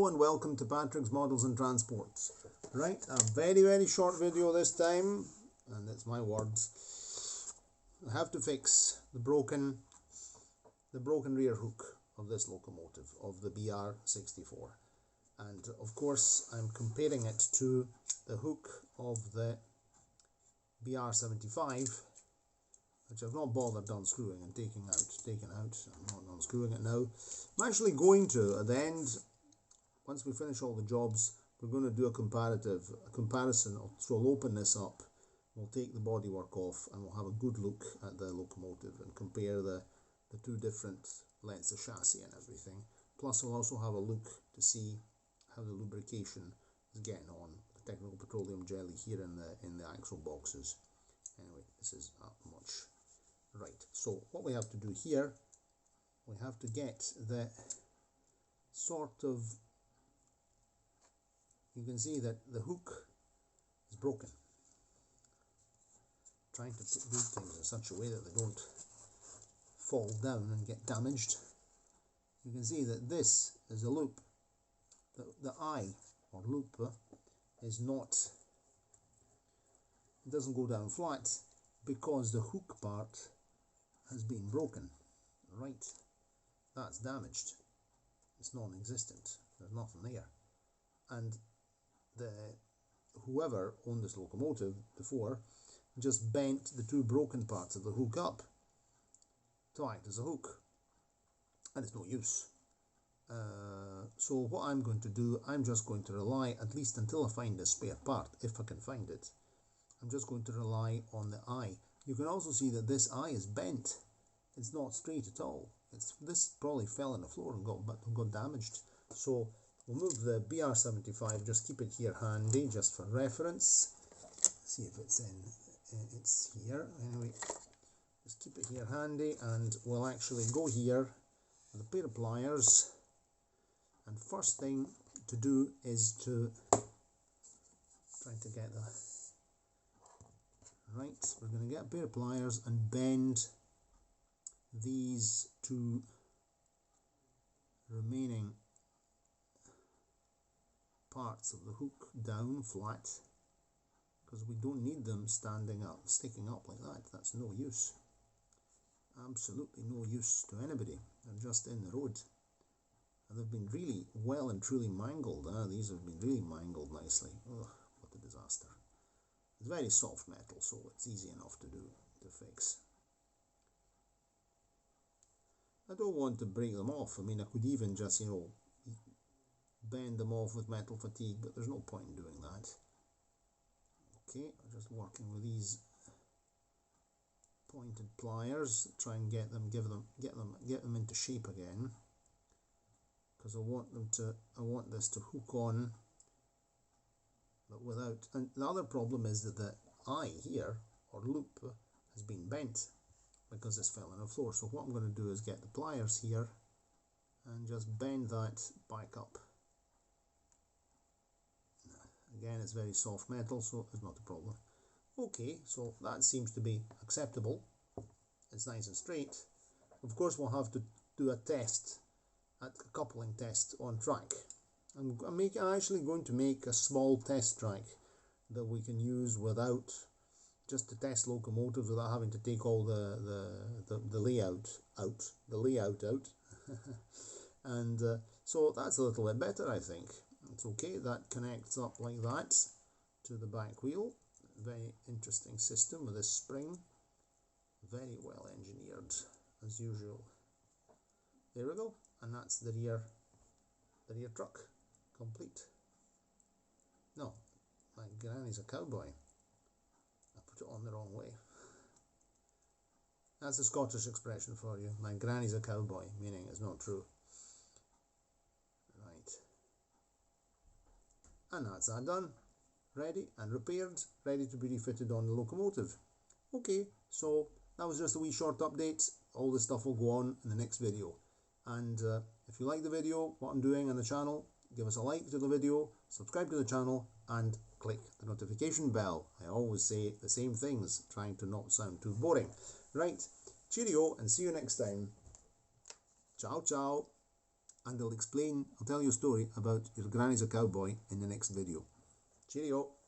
Hello and welcome to Patrick's Models and Transports. Right, a very short video this time, and it's my words. I have to fix the broken rear hook of this locomotive, of the BR64. And of course I'm comparing it to the hook of the BR75, which I've not bothered unscrewing and taking out. I'm not unscrewing it now. I'm actually going to, at the end, once we finish all the jobs, we're going to do a comparison. So I'll open this up, we'll take the bodywork off, and we'll have a good look at the locomotive and compare the two different lengths of chassis and everything. Plus we'll also have a look to see how the lubrication is getting on, the technical petroleum jelly here in the axle boxes. Anyway, this is much. Right, so what we have to do here, we have to get the sort of, you can see that the hook is broken. Trying to do things in such a way that they don't fall down and get damaged. You can see that this is a loop. The eye or loop is not, it doesn't go down flat because the hook part has been broken. Right, that's damaged. It's non-existent. There's nothing there. And whoever owned this locomotive before just bent the two broken parts of the hook up to act as a hook, and it's no use. So what I'm going to do, I'm just going to rely, at least until I find a spare part, if I can find it, I'm just going to rely on the eye. You can also see that this eye is bent. It's not straight at all. This probably fell on the floor and got damaged. So we'll move the BR75, just keep it here handy, just for reference. See if it's it's here. Anyway, just keep it here handy, and we'll actually go here with a pair of pliers. And first thing to do is to try to get the right. We're going to get a pair of pliers and bend these two remaining parts of the hook down flat, because we don't need them standing up, sticking up like that. That's no use. Absolutely no use to anybody. They're just in the road. And they've been really well and truly mangled. These have been really mangled nicely. Ugh, what a disaster. It's very soft metal, so it's easy enough to fix. I don't want to break them off. I mean, I could even just, bend them off with metal fatigue, but there's no point in doing that. Okay, I'm just working with these pointed pliers, try and get them into shape again, because I want this to hook on, but without. And the other problem is that the eye here, or loop, has been bent because this fell on the floor. So what I'm going to do is get the pliers here and just bend that back up. Again, it's very soft metal, so it's not a problem. Okay, so that seems to be acceptable. It's nice and straight. Of course, we'll have to do a test, a coupling test on track. I'm actually going to make a small test track that we can use without, just to test locomotives without having to take all the layout out. And so that's a little bit better, I think. It's okay. That connects up like that to the back wheel. Very interesting system with this spring. Very well engineered as usual. There we go, and that's the rear truck complete. No, my granny's a cowboy. I put it on the wrong way. That's a Scottish expression for you. My granny's a cowboy, meaning it's not true. Right. And that's that done. Ready and repaired, ready to be refitted on the locomotive. Okay, so that was just a wee short update. All this stuff will go on in the next video. And if you like the video, what I'm doing on the channel, give us a like to the video, subscribe to the channel, and click the notification bell. I always say the same things, trying to not sound too boring. Right, cheerio, and see you next time. Ciao, ciao. and I'll tell you a story about your granny's a cowboy in the next video. Cheerio!